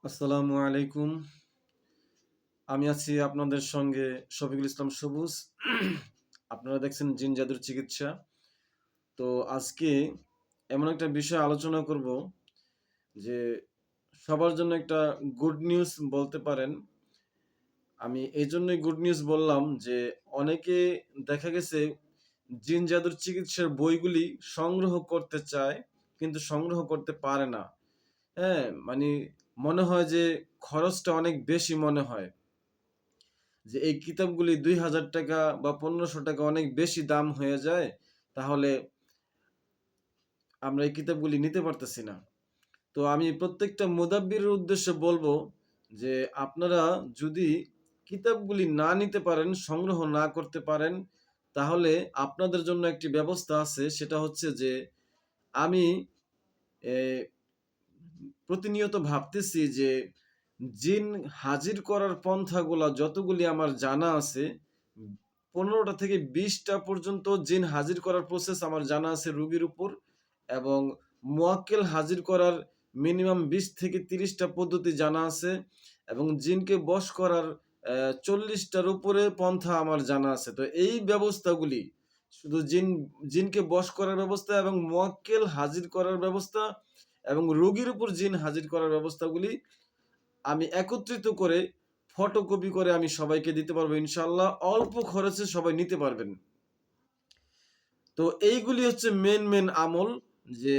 আসসালামু আলাইকুম। আমি আছি আপনাদের সঙ্গে শফিকুল ইসলাম সবুজ। আপনারা দেখছেন জিন জাদুর চিকিৎসা। তো আজকে এমন একটা বিষয় আলোচনা করব যে সবার জন্য একটা গুড নিউজ বলতে পারেন। আমি এইজন্যই গুড নিউজ বললাম যে অনেকে দেখা গেছে জিন জাদুর চিকিৎসার বইগুলি সংগ্রহ করতে চায় কিন্তু সংগ্রহ করতে পারে না। হ্যাঁ? মানে মনে হয় যে খরচটা অনেক বেশি মনে হয়। যে এই কিতাবগুলি ৳২,০০০ বা ৳১৫০০ অনেক বেশি দাম হয়ে যায়, তাহলে আমরা এই কিতাবগুলি নিতে পারতেছি না। তো আমি প্রত্যেকটা মুদাব্বিরের উদ্দেশ্যে বলবো যে, আপনারা যদি কিতাবগুলি না নিতে পারেন, সংগ্রহ না করতে পারেন, তাহলে আপনাদের জন্য একটি ব্যবস্থা আছে। সেটা হচ্ছে যে, আমি এ প্রতিনিয়ত ভাবতেছি যে জিন হাজির করার পন্থাগুলা যতগুলি আমার জানা আছে, ১৫টা থেকে ২০টা পর্যন্ত জিন হাজির করার প্রসেস আমার জানা আছে রোগীর উপর, এবং মোয়াক্কেল হাজির করার মিনিমাম ২০ থেকে ৩০ টা পদ্ধতি জানা আছে, এবং জিনকে বশ করার ৪০ টার উপরে পন্থা আমার জানা আছে। তো এই ব্যবস্থাগুলি শুধু জিনকে বশ করার ব্যবস্থা এবং মোয়াক্কেল হাজির করার ব্যবস্থা এবং রোগীর উপর জিন হাজির করার ব্যবস্থাগুলি আমি একত্রিত করে ফটোকপি করে আমি সবাইকে দিতে পারবো ইনশাআল্লাহ। অল্প খরচে সবাই নিতে পারবেন। তো এইগুলি হচ্ছে মেন আমল, যে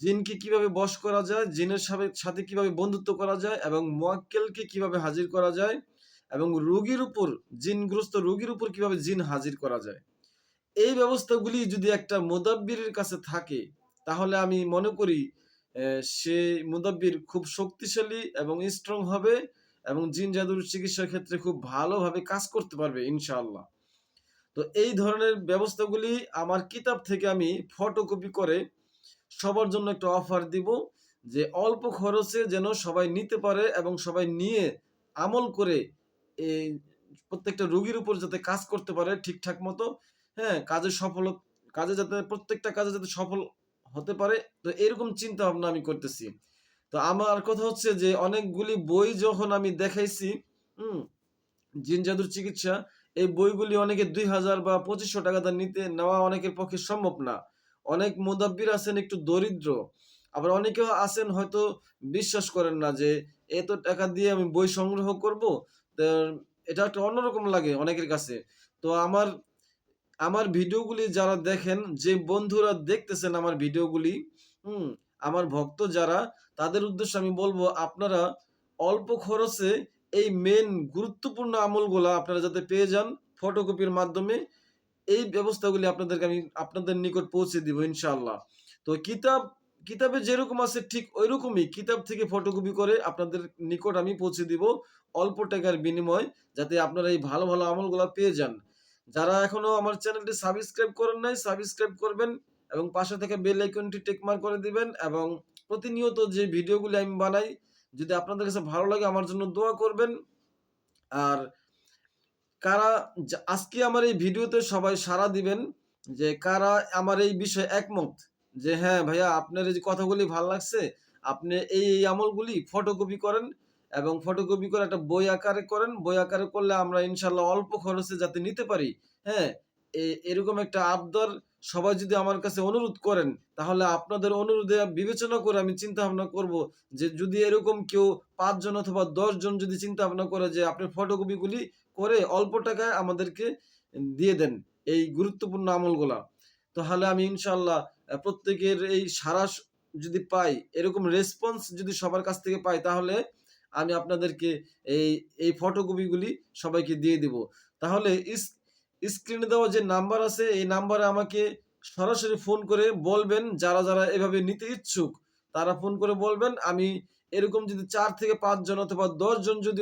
জিনকে কিভাবে বশ করা যায়, জিনের সাথে কিভাবে বন্ধুত্ব করা যায় এবং মুয়াক্কেলকে কিভাবে হাজির করা যায় এবং রোগীর উপর, জিনগ্রস্ত রোগীর উপর কিভাবে জিন হাজির করা যায়। এই ব্যবস্থাগুলি যদি একটা মুদাব্বিরের কাছে থাকে, তাহলে আমি মনে করি সেই মুদাব্বির খুব শক্তিশালী এবং স্ট্রং হবে এবং জিন জাদুর চিকিৎসার ক্ষেত্রে খুব ভালোভাবে কাজ করতে পারবে ইনশাআল্লাহ। তো এই ধরনের ব্যবস্থাগুলি আমার কিতাব থেকে আমি ফটোকপি করে সবার জন্য একটা অফার দিব, যে অল্প খরচে যেন সবাই নিতে পারে এবং সবাই নিয়ে আমল করে এই প্রত্যেকটা রোগীর উপর যাতে কাজ করতে পারে ঠিকঠাক মতো। হ্যাঁ, কাজে যাতে প্রত্যেকটা কাজে যাতে সফল হতে পারে। তো এরকম চিন্তা ভাবনা আমি করতেছি। তো আমার কথা হচ্ছে যে অনেকগুলি বই যখন আমি দেখাইছি, হুম? জিন জাদুর চিকিৎসা, এই বইগুলি অনেকে ২,০০০ বা ৳২৫০০ নেওয়া অনেকের পক্ষে সম্ভব না। অনেক মুদাব্বির আছেন একটু দরিদ্র। আবার অনেকেও আছেন হয়তো বিশ্বাস করেন না যে এত টাকা দিয়ে আমি বই সংগ্রহ করব। তো এটা একটা অন্যরকম লাগে অনেকের কাছে। তো আমার আমার ভিডিওগুলি যারা দেখেন, যে বন্ধুরা দেখতেছেন আমার ভিডিওগুলি, হুম? আমার ভক্ত যারা, তাদের উদ্দেশ্যে আমি বলব, আপনারা অল্প খরচে এই গুরুত্বপূর্ণ আমলগুলা আপনারা যাতে পেয়ে যান ফটোকপির মাধ্যমে, এই ব্যবস্থাগুলি আমি আপনাদের নিকট পৌঁছে দিব ইনশাআল্লাহ। তো কিতাবে যেরকম আছে ঠিক ঐরকমই কিতাব থেকে ফটোকপি করে আপনাদের নিকট আমি পৌঁছে দিব অল্প টাকার বিনিময়ে, যাতে আপনারা এই ভালো আমলগুলা পেয়ে যান। যারা এখনো আমার চ্যানেলটি সাবস্ক্রাইব করেন নাই, সাবস্ক্রাইব করবেন এবং পাশে থাকা বেল আইকনটি টিক মার্ক করে দিবেন, এবং প্রতিনিয়ত যে ভিডিওগুলি আমি বানাই, যদি আপনাদের কাছে ভালো লাগে আমার জন্য দোয়া করবেন। আর কারা আজকে আমার এই ভিডিওতে সবাই সাড়া দিবেন, যে কারা আমার এই বিষয়ে একমত, যে হ্যাঁ ভাইয়া, আপনার এই যে কথাগুলি ভাল লাগছে, আপনি এই আমলগুলি ফটোকপি করেন এবং ফটোকপি করে একটা বই আকারে করেন। বই আকারে করলে আমরা ইনশাল্লাহ অল্প খরচে যাতে নিতে পারি, হ্যাঁ? এরকম একটা আবদার সবাই যদি আমার কাছে অনুরোধ করেন, তাহলে আপনাদের অনুরোধে বিবেচনা করে আমি চিন্তা ভাবনা করব, যে যদি এরকম কেউ ৫ জন অথবা ১০ জন যদি চিন্তা ভাবনা করে যে আপনি ফটোকপিগুলি করে অল্প টাকায় আমাদেরকে দিয়ে দেন এই গুরুত্বপূর্ণ আমলগুলা, তাহলে আমি ইনশাআল্লাহ প্রত্যেকের এই সাড়া যদি পাই, এরকম রেসপন্স যদি সবার কাছ থেকে পাই, তাহলে আমি আপনাদেরকে এই এই ফটোকপিগুলি সবাইকে দিয়ে দিব। তাহলে স্ক্রিনে দেওয়া যে নাম্বার আছে, এই নাম্বারে আমাকে সরাসরি ফোন করে বলবেন, যারা এভাবে নিতে ইচ্ছুক, তারা ফোন করে বলবেন। আমি এরকম যদি ৪ থেকে ৫ জন অথবা ১০ জন যদি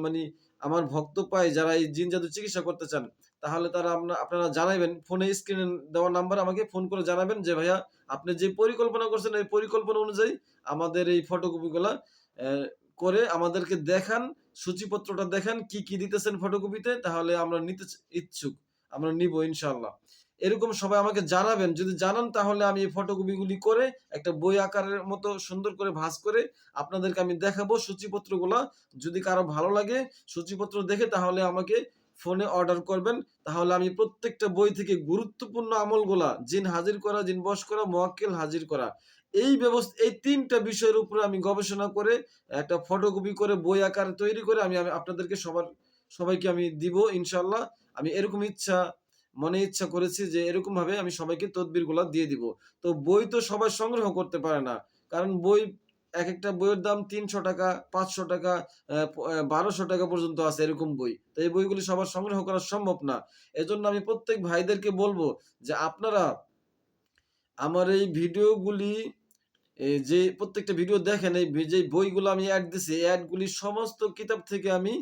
মানে আমার ভক্ত পাই যারা এই জিন জাদুর চিকিৎসা করতে চান, তাহলে তারা আপনারা জানাইবেন। ফোনে স্ক্রিনে দেওয়া নাম্বারে আমাকে ফোন করে জানাবেন যে, "ভাইয়া, আপনি যে পরিকল্পনা করছেন, এই পরিকল্পনা অনুযায়ী আমাদের এই ফটোকপিগুলা অ্যা করে আমাদেরকে দেখান, সূচিপত্রটা দেখান কি দিতেছেন ফটোকপিতে, তাহলে আমরা নিতে ইচ্ছুক। আমরা নিবো ইনশাআল্লাহ।" এরকম সবাই আমাকে জানাবেন। যদি জানান তাহলে আমি এই ফটোকপিগুলি করে একটা বই আকারের মতো সুন্দর করে ভাঁজ করে আপনাদেরকে আমি দেখাবো সূচিপত্রগুলা। যদি কারো ভালো লাগে সূচিপত্র দেখে তাহলে আমাকে ফোনে অর্ডার করবেন। তাহলে আমি প্রত্যেকটা বই থেকে গুরুত্বপূর্ণ আমলগুলা জিন হাজির করা, জিন বশ করা, মুওয়াক্কেল হাজির করা। এই ৩ টা বিষয়ের উপরে আমি গবেষণা করে একটা ফটোকপি করে বই আকারে তৈরি করে আমি আপনাদেরকে সবাইকে আমি দিব ইনশাআল্লাহ। আমি এরকম মনে ইচ্ছা করেছি যে এরকমভাবে আমি সবাইকে তদবিরগুলা দিয়ে দিব। তো বই তো সবাই সংগ্রহ করতে পারে না। কারণ একেকটা বইয়ের দাম ৳৩০০, ৳৫০০, ৳১২০০ পর্যন্ত আছে এরকম বই। তো এই বইগুলি সবার সংগ্রহ করা সম্ভব না। এজন্য আমি প্রত্যেক ভাইদেরকে বলব যে আপনারা আমার এই ভিডিওগুলি যে প্রত্যেকটা ভিডিও দেখেন যে বইগুলো আমি এড দিছি, এই এডগুলি সমস্ত কিতাব থেকে আমি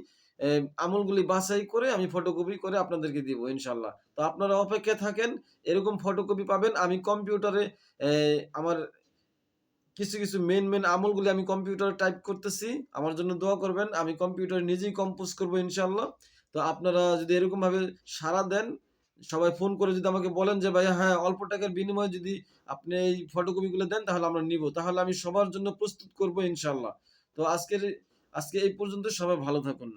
আমলগুলি বাছাই করে আমি ফটোকপি করে আপনাদেরকে দিব ইনশাআল্লাহ। তো আপনারা অপেক্ষায় থাকেন। এরকম ফটোকপি পাবেন। আমি কম্পিউটারে আমার কিছু মেইন আমলগুলি আমি কম্পিউটারে টাইপ করতেছি। আমার জন্য দোয়া করবেন। আমি কম্পিউটারে নিজেই কম্পোজ করব ইনশাআল্লাহ। তো আপনারা যদি এরকমভাবে সাড়া দেন, সবাই ফোন করে যদি আমাকে বলেন যে, "ভাইয়া হ্যাঁ, অল্প টাকার বিনিময়ে যদি আপনি এই ফটোকপিগুলো দেন তাহলে আমরা নিবো।" তাহলে আমি সবার জন্য প্রস্তুত করব ইনশাআল্লাহ। তো আজকে এই পর্যন্ত সবাই ভালো থাকুন।